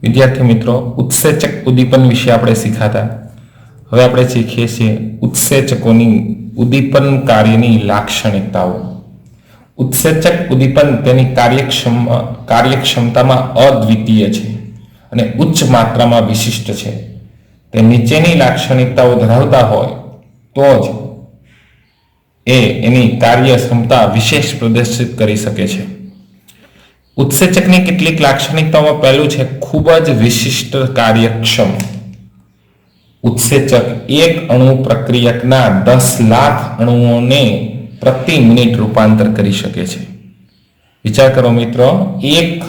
વિદ્યાર્થી મિત્રો, ઉત્સેચક ઉદ્દીપન વિશે આપણે શીખાતા. હવે આપણે શીખીએ છીએ ઉત્સેચકોની ઉદ્દીપન કાર્યની લાક્ષણિકતાઓ. ઉત્સેચક ઉદ્દીપન તેની કાર્યક્ષમતામાં અદ્વિતીય છે અને ઉચ્ચ માત્રામાં વિશિષ્ટ છે. તે નીચેની લાક્ષણિકતાઓ ધરાવતા હોય તો જ એની કાર્યક્ષમતા વિશેષ પ્રદર્શિત કરી શકે છે. ઉત્સેચકની કેટલીક લાક્ષણિકતાઓમાં પહેલું છે ખૂબ જ વિશિષ્ટ કાર્યક્ષમ. ઉત્સેચક એક અણુ પ્રક્રિયકના 10 લાખ અણુઓને પ્રતિ મિનિટ રૂપાંતર કરી શકે છે. વિચાર કરો મિત્રો, એક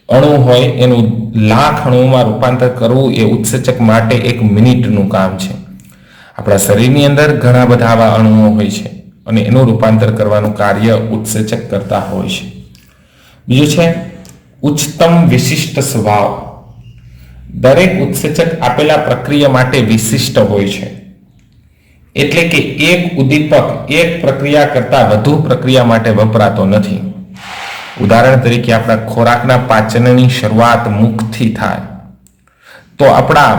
અણુ હોય એનું લાખ અણુઓમાં રૂપાંતર કરવું એ ઉત્સેચક માટે 1 મિનિટનું કામ છે. આપણા શરીરની અંદર ઘણા બધા આવા અણુઓ હોય છે અને એનું રૂપાંતર કરવાનું કાર્ય ઉત્સેચક કરતા હોય છે. બીજું છે ઉચ્ચતમ વિશિષ્ટ સ્વભાવ. દરેક ઉત્સેચક આપેલા પ્રક્રિયા માટે વિશિષ્ટ હોય છે. એટલે કે એક ઉદ્દીપક એક પ્રક્રિયા કરતા વધુ પ્રક્રિયા માટે વપરાતો નથી. ઉદાહરણ તરીકે આપણા ખોરાકના પાચનની શરૂઆત મુખથી થાય તો આપણા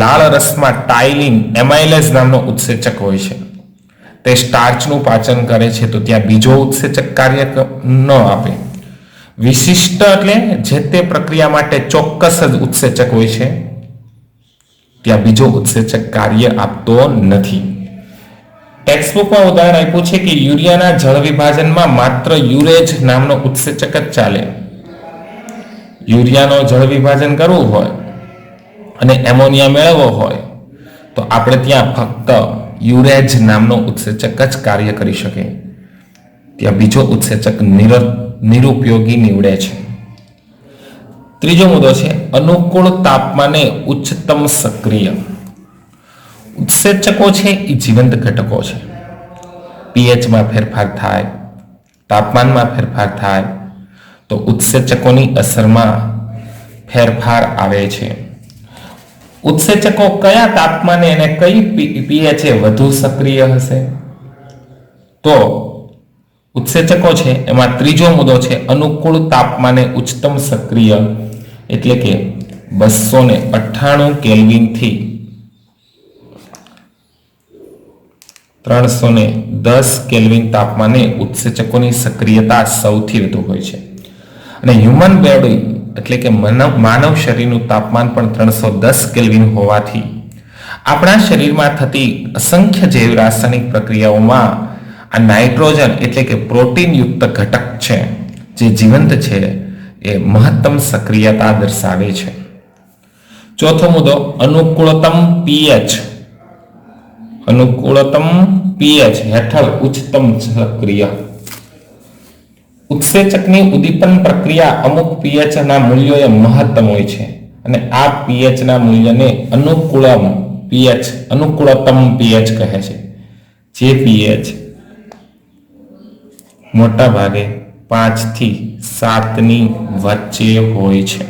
લાળ રસમાં ટાઇલિન એમાઇલેઝ નામનો ઉત્સેચક હોય છે. તે સ્ટાર્ચનું પાચન કરે છે તો ત્યાં બીજો ઉત્સેચક કાર્ય ન આપે. વિશિષ્ટ એટલે જે તે પ્રક્રિયા માટે ચોક્કસ જ ઉત્સેચક હોય છે, ત્યાં બીજો ઉત્સેચક કાર્ય આપતો નથી. ટેક્સ્ટબુકમાં ઉદાહરણ આપ્યું છે કે યુરિયાના જળ વિભાજનમાં માત્ર યુરેજ નામનો ઉત્સેચક જ ચાલે. યુરિયાનો જળ વિભાજન કરવું હોય અને એમોનિયા મેળવવો હોય તો આપણે ત્યાં ફક્ત યુરેજ નામનો ઉત્સેચક જ કાર્ય કરી શકે. ત્યાં બીજો ઉત્સેચક નિરુપયોગી નીવડે છે. ત્રીજો મુદ્દો છે અનુકૂળ તાપમાને ઉચ્ચતમ સક્રિય. ઉત્સેચકો છે એ જીવંત ઘટકો છે. પીએચમાં ફેરફાર થાય, તાપમાનમાં ફેરફાર થાય તો ઉત્સેચકોની અસરમાં ફેરફાર આવે છે. ઉત્સેચકો કયા તાપમાને અને કઈ પીએચે વધુ સક્રિય હશે? તો ઉત્સેચકો છે એમાં ત્રીજો મુદ્દો છે અનુકૂળ તાપમાને ઉચ્ચતમ સક્રિય, એટલે કે 298 કેલ્વિન થી 310 કેલ્વિન તાપમાને ઉત્સેચકોની સક્રિયતા સૌથી વધુ હોય છે. અને હ્યુમન બોડી એટલે કે માનવ શરીરનું તાપમાન પણ 310 કેલ્વિન હોવાથી આપણા શરીરમાં થતી અસંખ્ય જૈવ રાસાયણિક પ્રક્રિયાઓમાં આ નાઇટ્રોજન એટલે કે પ્રોટીન યુક્ત ઘટક છે જે જીવંત છે એ મહત્તમ સક્રિયતા દર્શાવે છે. ચોથો મુદ્દો અનુકૂળતમ પીએચ. અનુકૂળતમ પીએચ હેઠળ ઉચ્ચતમ સક્રિય. ઉત્સેચકની ઉદ્દીપન પ્રક્રિયા અમુક પીએચ ના મૂલ્યોએ મહત્તમ હોય છે અને આ પીએચ ના મૂલ્યને અનુકૂળતમ પીએચ કહે છે. જે પીએચ મોટા ભાગે 5 થી 7 ની વચ્ચે હોય છે.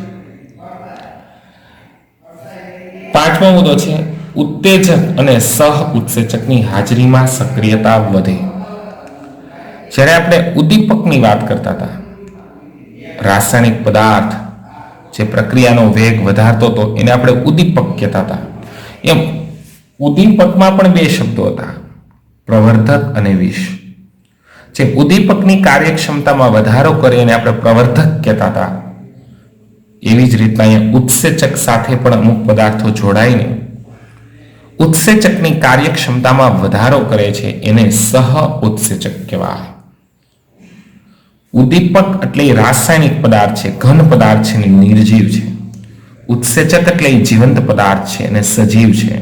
પાંચમો મુદ્દો છે ઉત્તેજક અને સહ ઉત્સેચકની હાજરીમાં સક્રિયતા વધે. જ્યારે આપણે ઉદ્દીપકની વાત કરતા હતા, રાસાયણિક પદાર્થ જે પ્રક્રિયાનો વેગ વધારતો હતો એને આપણે ઉદ્દીપક કહેતા હતા. એમ ઉદ્દીપકમાં પણ 2 શબ્દો હતા, પ્રવર્ધક અને વિષ. જે ઉદ્દીપકની કાર્યક્ષમતામાં વધારો કરે એને આપણે પ્રવર્ધક કહેતા હતા. એવી જ રીતના અહીંયા ઉત્સેચક સાથે પણ અમુક પદાર્થો જોડાઈને ઉત્સેચકની કાર્યક્ષમતામાં વધારો કરે છે એને સહ ઉત્સેચક કહેવાય. ઉદ્દીપક એટલે રાસાયણિક પદાર્થ છે, ઘન પદાર્થ છે અને નિર્જીવ છે. ઉત્સેચક એટલે જીવંત પદાર્થ છે અને સજીવ છે.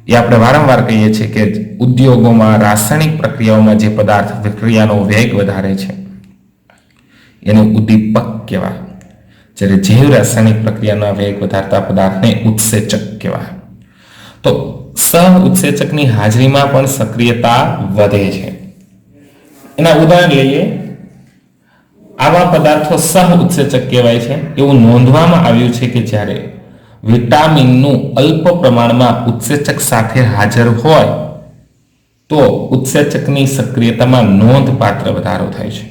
એ આપણે વારંવાર કહીએ છીએ કે ઉદ્યોગોમાં રાસાયણિક પ્રક્રિયાઓમાં જે પદાર્થ પ્રક્રિયાનો વેગ વધારે છે એને ઉદ્દીપક કહેવાય. જ્યારે જૈવ રાસાયણિક પ્રક્રિયાના વેગ વધારતા પદાર્થને ઉત્સેચક કહેવાય. તો સહ ઉત્સેચકની હાજરીમાં પણ સક્રિયતા વધે છે. એના ઉદાહરણ લઈએ. આવા પદાર્થો સહ ઉત્સેચક કહેવાય છે. એવું નોંધવામાં આવ્યું છે કે જ્યારે વિટામિનનું અલ્પ પ્રમાણમાં ઉત્સેચક સાથે હાજર હોય તો ઉત્સેચકની સક્રિયતામાં નોંધપાત્ર વધારો થાય છે.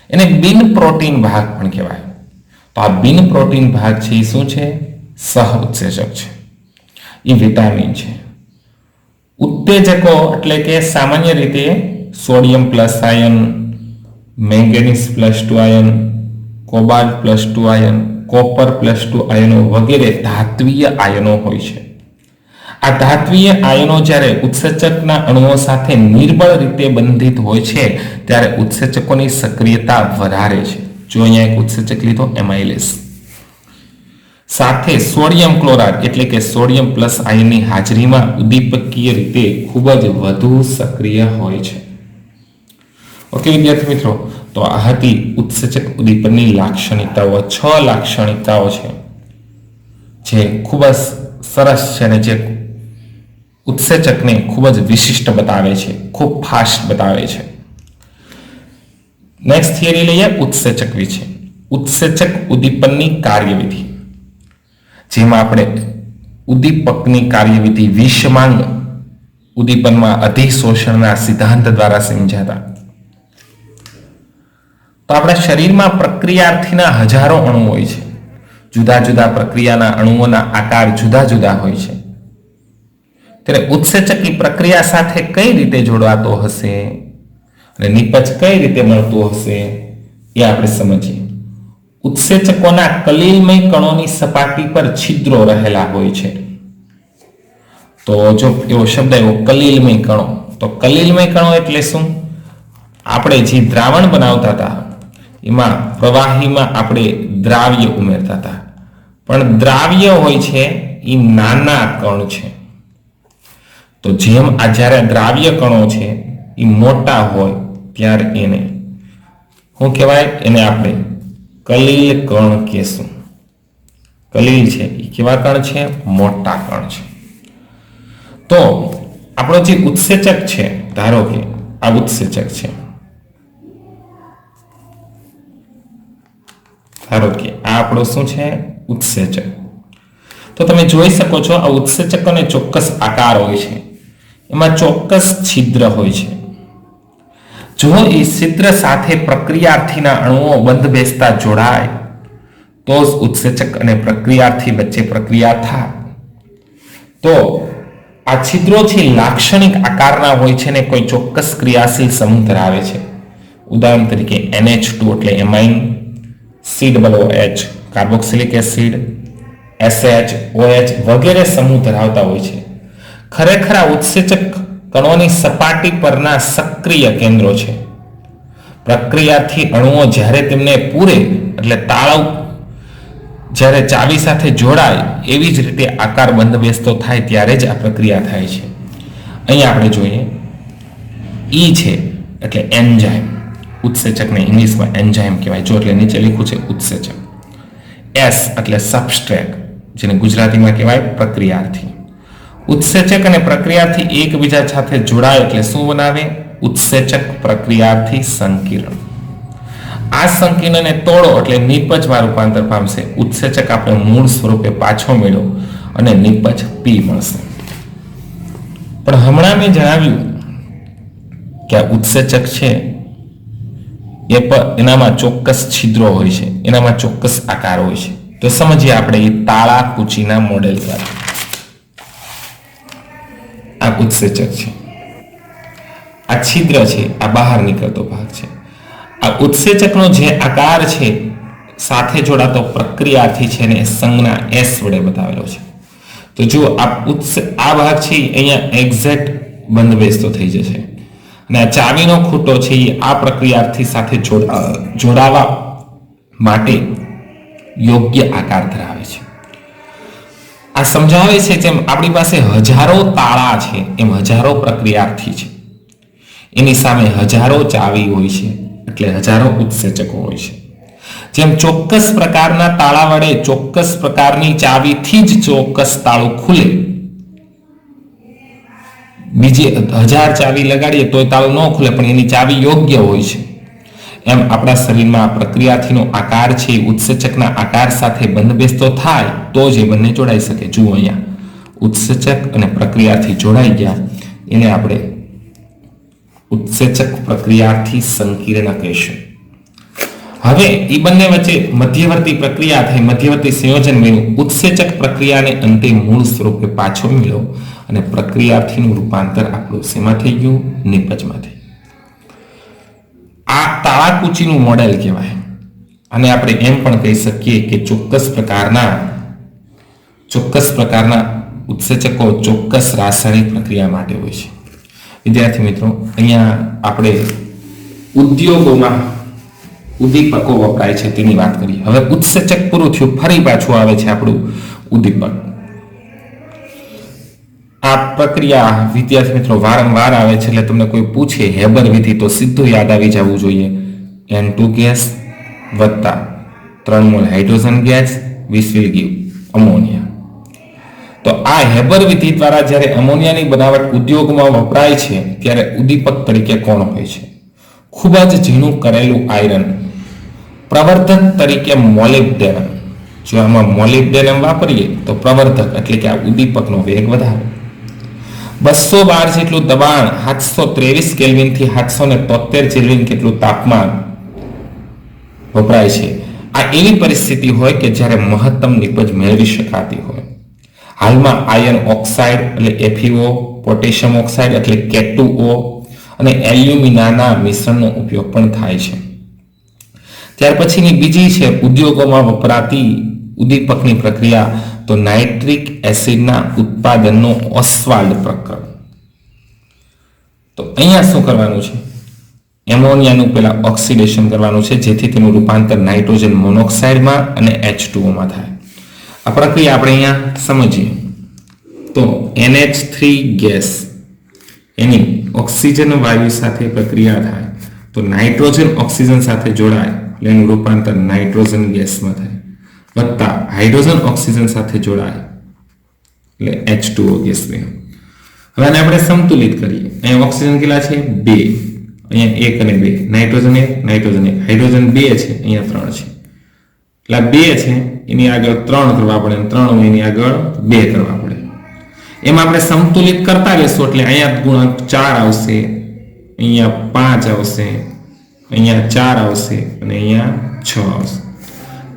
એને બિન પ્રોટીન ભાગ પણ કહેવાય. તો તો આ બિન પ્રોટીન ભાગ છે એ શું છે? સહ ઉત્સેચક છે, એ વિટામિન છે. ઉત્તેજકો એટલે કે સામાન્ય રીતે sodium plus ion, manganese plus 2 ion, cobalt plus 2 ion, copper plus 2 આયનો વગેરે ધાત્વીય આયનો હોય છે. આ ધાત્વીય આયનો જ્યારે ઉત્સેચકના અણુઓ સાથે નિર્બળ રીતે બંધિત હોય છે ત્યારે ઉત્સેચકોની સક્રિયતા વધારે છે. જો અહીંયા એક ઉત્સેચક લીધો એમાઇલેસ, સાથે સોડિયમ ક્લોરાઇડ એટલે કે સોડિયમ પ્લસ આયનની હાજરીમાં ઉદ્દીપકીય રીતે ખૂબ જ વધુ સક્રિય હોય છે. ઓકે વિદ્યાર્થી મિત્રો, તો આ હતી ઉત્સેચક ઉદ્દીપનની લાક્ષણિકતાઓ. 6 લાક્ષણિકતાઓ છે જે ખૂબ જ સરસ છે અને જે ઉત્સેચકને ખૂબ જ વિશિષ્ટ બતાવે છે, ખૂબ ફાસ્ટ બતાવે છે. નેક્સ્ટ થિયરી લઈએ ઉત્સેચક વિશે. ઉત્સેચક ઉદ્દીપનની કાર્યવિધિ, જેમાં આપણે ઉદ્દીપકની કાર્યવિધિ વિષમાંગ ઉદ્દીપનમાં અધિશોષણના સિદ્ધાંત દ્વારા સમજાતા. તો આપણા શરીરમાં પ્રક્રિયાર્થીના હજારો અણુ હોય છે. જુદા જુદા પ્રક્રિયાના અણુઓના આકાર જુદા જુદા હોય છે. ત્યારે ઉત્સેચક પ્રક્રિયા સાથે કઈ રીતે જોડાતો હશે અને નિપજ કઈ રીતે મળતું હશે એ આપણે સમજીએ. ઉત્સેચકોના કલીલમય કણોની સપાટી પર છિદ્રો રહેલા હોય છે. તો જો એવો શબ્દ એવો કલીલમય કણો, તો કલીલમય કણો એટલે શું? આપણે જે દ્રાવણ બનાવતા હતા એમાં પ્રવાહીમાં આપણે દ્રાવ્ય ઉમેરતા હતા, પણ દ્રાવ્ય હોય છે એ નાના કણ છે. તો જેમ આ જ્યારે દ્રાવ્ય કણો છે એ મોટા હોય ત્યારે એને શું કહેવાય? એને આપણે કલીલ કણ કહેશું. કલીલ છે એ કેવા કણ છે? મોટા કણ છે. તો આપણો જે ઉત્સેચક છે, ધારો કે આ ઉત્સેચક છે, ધારો કે આ આપણો શું છે? ઉત્સેચક. તો તમે જોઈ શકો છો આ ઉત્સેચકોને ચોક્કસ આકાર હોય છે, એમાં ચોક્કસ છિદ્ર હોય છે. જો એ છિદ્ર સાથે પ્રક્રિયાર્થીના અણુઓ બંધ બેસતા જોડાય તો જ ઉત્સેચક અને પ્રક્રિયાર્થી વચ્ચે પ્રક્રિયા થાય. તો આ છિદ્રો છે લાક્ષણિક આકારના હોય છે ને કોઈ ચોક્કસ ક્રિયાશીલ સમૂહ ધરાવે છે. ઉદાહરણ તરીકે NH2 એટલે amine, COOH carboxylic acid, SH, OH વગેરે સમૂહ ધરાવતા હોય છે. ખરેખર આ ઉત્સેચક કણોની સપાટી પરના સક્રિય કેન્દ્રો છે. પ્રક્રિયાથી અણુઓ જ્યારે તેમને પૂરે એટલે તાળું જ્યારે ચાવી સાથે જોડાય એવી જ રીતે આકાર બંધ બેસતો થાય ત્યારે જ આ પ્રક્રિયા થાય છે. અહીં આપણે જોઈએ E છે એટલે એન્ઝાઇમ, ઉત્સેચકને ઇંગ્લિશમાં એન્ઝાઇમ કહેવાય. જો એટલે નીચે લખ્યું છે ઉત્સેચક. S એટલે સબસ્ટ્રેટ, જેને ગુજરાતીમાં કહેવાય પ્રક્રિયાર્થી. ઉત્સેચક અને પ્રક્રિયાર્થી એકબીજા સાથે જોડાય એટલે શું બનાવે? ઉત્સેચક પ્રક્રિયાર્થી સંકીર્ણ. આ સંકીર્ણને તોડો એટલે નિપજમાં રૂપાંતર પામશે. ઉત્સેચક આપણે મૂળ સ્વરૂપે પાછો મેળવો અને નિપજ P મળશે. પણ હમણાં મેં જણાવ્યું કે આ ઉત્સેચક છે એનામાં ચોક્કસ છિદ્રો હોય છે, એનામાં ચોક્કસ આકાર હોય છે. તો સમજીએ આપણે એ તાળા કૂચીના મોડેલ દ્વારા. આ ઉત્સેચક છે, આ છિદ્ર છે, આ બહાર નીકળતો ભાગ છે. આ ઉત્સેચકનો જે આકાર છે સાથે જોડાતો પ્રક્રિયાર્થી છે ને સંજ્ઞા S વડે બતાવેલો છે. તો જો આ ભાગ છે અહીંયા એક્ઝેક્ટ બંધ બેસતો થઈ જશે અને આ ચાવીનો ખૂટો છે એ આ પ્રક્રિયાર્થી સાથે જોડાવા માટે યોગ્ય આકાર ધરાવે છે. આ સમજાવે છે જેમ આપણી પાસે હજારો તાળા છે એમ હજારો પ્રક્રિયાર્થી છે, એની સામે હજારો ચાવી હોય છે એટલે હજારો ઉત્સેચકો હોય છે. જેમ ચોક્કસ પ્રકારના તાળા વડે ચોક્કસ પ્રકારની ચાવીથી જ ચોક્કસ તાળું ખુલે, બીજી 1000 ચાવી લગાડીએ તોય તાળું ન ખુલે પણ એની ચાવી યોગ્ય હોય છે, એમ આપણા શરીરમાં પ્રક્રિયાથીનો આકાર છે ઉત્સેચકના આકાર સાથે બંધ બેસતો થાય તો જ એ બંને જોડાઈ શકે. જુઓ અહીંયા ઉત્સેચક અને પ્રક્રિયાથી જોડાઈ ગયા એને આપણે ઉત્સેચક પ્રક્રિયાથી સંકીર્ણ કહીશું. હવે એ બંને વચ્ચે મધ્યવર્તી પ્રક્રિયા થઈ, મધ્યવર્તી સંયોજન બન્યું, ઉત્સેચક પ્રક્રિયાને અંતે મૂળ સ્વરૂપે પાછો મળ્યો અને પ્રક્રિયાર્થીનું રૂપાંતર આપણું શેમાં થઈ ગયું? નિપજમાં થઈ. આ તાળાકૂચીનું મોડેલ કહેવાય. અને આપણે એમ પણ કહી શકીએ કે ચોક્કસ પ્રકારના ઉત્સેચકો ચોક્કસ રાસાયણિક પ્રક્રિયા માટે હોય છે. વિદ્યાર્થી મિત્રો, અહીંયા આપણે ઉદ્યોગોમાં ઉદ્દીપકો વપરાય છે તેની વાત કરીએ. હવે ઉત્સેચક પૂરું થયું, ફરી પાછું આવે છે આપણું ઉદ્દીપક. આ પ્રક્રિયા વિદ્યાર્થી મિત્રો વારંવાર આવે છે, એટલે તમને કોઈ પૂછે હેબર વિધિ તો સીધું યાદ આવી જવું જોઈએ. N2 ગેસ વત્તા 3 mall hydrogen gas which will give ammonia. તો આ હેબર વિધિ દ્વારા જ્યારે અમોનિયાની બનાવટ ઉદ્યોગમાં વપરાય છે ત્યારે ઉદ્દીપક તરીકે કોણ હોય છે? ખૂબ જ ઝીણું કરેલું આયરન. પ્રવર્ધક તરીકે મોલિબ્ડેનમ. જો આમાં મોલિબ્ડેનમ વાપરીએ તો પ્રવર્ધક એટલે કે આ ઉદ્દીપકનો વેગ વધારે. 212 જેટલું દબાણ, 723 કેલ્વિન થી 773 કેલ્વિન કેટલું તાપમાન વપરાય છે. આ એવી પરિસ્થિતિ હોય કે જ્યારે મહત્તમ નિપજ મેળવી શકાતી હોય. હાલમાં આયર્ન ઓક્સાઇડ એટલે FeO, પોટેશિયમ ઓક્સાઇડ એટલે K2O અને એલ્યુમિનાના મિશ્રણનો ઉપયોગ પણ થાય છે. ત્યાર પછીની બીજી છે ઉદ્યોગોમાં વપરાતી ઉદ્દીપકની પ્રક્રિયા, તો નાઇટ્રિક એસિડના ઉત્પાદનનો ઓસ્વાલ્ડ પ્રક્રમ. તો અહીંયા શું કરવાનું છે? એમોનિયાનું પહેલા ઓક્સિડેશન કરવાનું છે જેથી તેનું રૂપાંતર નાઇટ્રોજન મોનોક્સાઇડમાં અને H2O માં થાય. આ પ્રક્રિયા આપણે અહીંયા સમજીએ. તો NH3 ગેસ એની ઓક્સિજન વાયુ સાથે પ્રક્રિયા થાય તો નાઇટ્રોજન ઓક્સિજન સાથે જોડાય એટલે એનું રૂપાંતર નાઇટ્રોજન ગેસમાં થાય, વત્તા હાઇડ્રોજન ઓક્સિજન સાથે જોડાય એટલે H2O ગેસ બને. હવે આને આપણે સંતુલિત કરીએ. અહીંયા ઓક્સિજન કેટલા છે? 2. અહીંયા 1 અને 2, નાઇટ્રોજન 1, નાઇટ્રોજન 1, હાઇડ્રોજન 2 છે, અહીંયા 3 છે. એટલે 2 છે એની આગળ 3 કરવા પડે, 3 એની આગળ 2 કરવા પડે. એમાં આપણે સંતુલિત કરતા રહેશું એટલે અહીંયા ગુણાંક 4 આવશે, અહીંયા 5 આવશે, અહીંયા 4 આવશે અને અહીંયા 6 આવશે.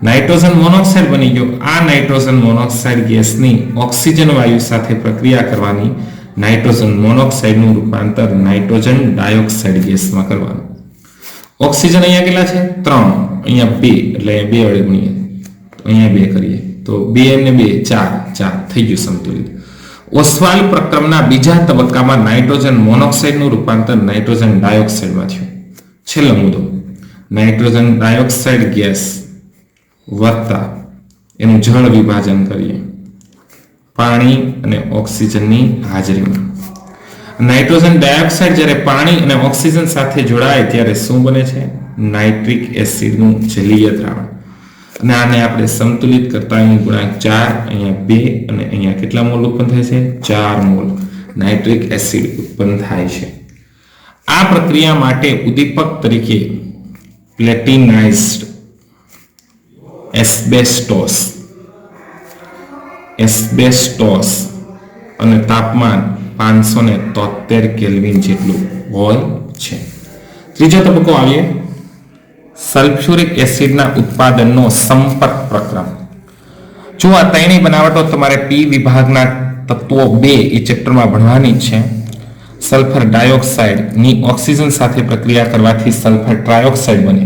નાઇટ્રોજન મોનોક્સાઇડ બની ગયો. આ નાઇટ્રોજન મોનોક્સાઇડ ગેસની ઓક્સિજન વાયુ સાથે પ્રક્રિયા કરવાની નાઇટ્રોજન મોનોક્સાઇડનું રૂપાંતર નાઇટ્રોજન ડાયોક્સાઇડ ગેસમાં કરવાનું. ઓક્સિજન અહીંયા કેટલા છે? 3, અહીંયા 2 એટલે 2 વડે ગુણીએ, અહીંયા 2 કરીએ તો 2 અને 2 4 થઈ ગયું સંતુલિત. ઓસ્વાલ્ડ પ્રક્રમના બીજા તબક્કામાં નાઇટ્રોજન મોનોક્સાઇડનું રૂપાંતર નાઇટ્રોજન ડાયોક્સાઇડમાં થયું. છેલ્લો મુદ્દો, નાઇટ્રોજન ડાયોક્સાઇડ ગેસ વત્તા એનું જળ વિભાજન કરીએ પાણી અને ઓક્સિજનની હાજરીમાં. નાઇટ્રોજન ડાયોક્સાઇડ જ્યારે પાણી અને ઓક્સિજન સાથે જોડાય ત્યારે શું બને છે? નાઇટ્રિક એસિડનું જલીય દ્રાવણ. અને આને આપણે સંતુલિત કરતા અહીં ગુણાંક 4, અહીંયા 2 અને અહીંયા કેટલા મોલ ઉત્પન્ન થાય છે? 4 મોલ નાઇટ્રિક એસિડ ઉત્પન્ન થાય છે. આ પ્રક્રિયા માટે ઉદ્દીપક તરીકે પ્લેટિનાઇઝ્ડ એસ્બેસ્ટોસ અને તાપમાન 573 કેલ્વિન જેટલું હોય છે. ત્રીજો તબક્કો આવીએ, સલ્ફ્યુરિક એસિડના ઉત્પાદનનો સંપર્ક પ્રક્રમ. જો આ ત્રણેય બનાવટો તમારે પી વિભાગના તત્વો 2 એ ચેપ્ટરમાં ભણવાની છે. સલ્ફર ડાયોક્સાઇડની ઓક્સિજન સાથે પ્રક્રિયા કરવાથી સલ્ફર ટ્રાયોક્સાઇડ બને.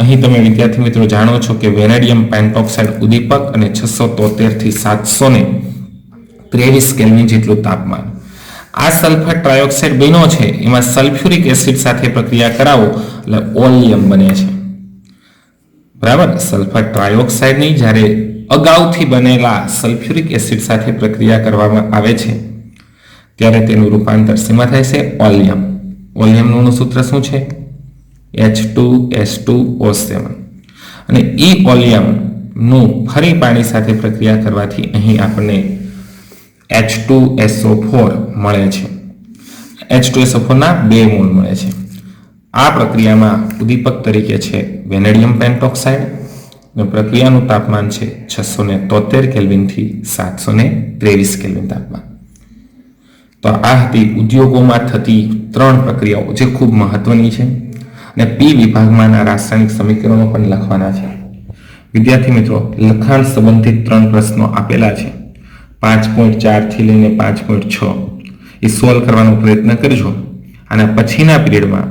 અહીં તમે વિદ્યાર્થી મિત્રો જાણો છો કે વેનેડિયમ પેન્ટોક્સાઇડ ઉદ્દીપક અને 673 થી 723 કેલ્વિન જેટલું તાપમાન. આ સલ્ફર ટ્રાયોક્સાઇડ બન્યો છે એમાં સલ્ફ્યુરિક એસિડ સાથે પ્રક્રિયા કરાવો એટલે ઓલિયમ બને છે. બરાબર, સલ્ફર ટ્રાયોક્સાઇડની જ્યારે અગાઉથી બનેલા સલ્ફ્યુરિક એસિડ સાથે પ્રક્રિયા કરવામાં આવે છે ત્યારે તેનું રૂપાંતર શેમાં થાય છે? ઓલિયમ. ઓલિયમનું સૂત્ર શું છે? H2S2O7. અને એ ઓલિયમનું ફરી પાણી સાથે પ્રક્રિયા કરવાથી અહીં આપણને H2SO4 મળે છે. H2SO4 ના 2 મોલ મળે છે. આ પ્રક્રિયામાં ઉદ્દીપક તરીકે છે વેનેડિયમ પેન્ટોક્સાઇડ અને પ્રક્રિયાનું તાપમાન છે 673 કેલ્વિન થી 723 કેલ્વિન તાપમાન. તો આ હતી ઉદ્યોગોમાં થતી 3 પ્રક્રિયાઓ જે ખૂબ મહત્વની છે. અને પી વિભાગમાંના રાસાયણિક સમીકરણો પણ લખવાના છે. વિદ્યાર્થી મિત્રો, લખાણ સંબંધિત 3 પ્રશ્નો આપેલા છે. 5.4 થી લઈને 5.6 એ સોલ્વ કરવાનો પ્રયત્ન કરજો. અને પછીના પીરિયડમાં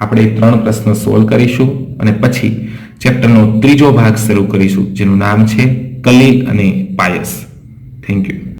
આપણે 3 પ્રશ્નો સોલ્વ કરીશું અને પછી ચેપ્ટરનો ત્રીજો ભાગ શરૂ કરીશું, જેનું નામ છે કલી અને પાયસ. Thank you.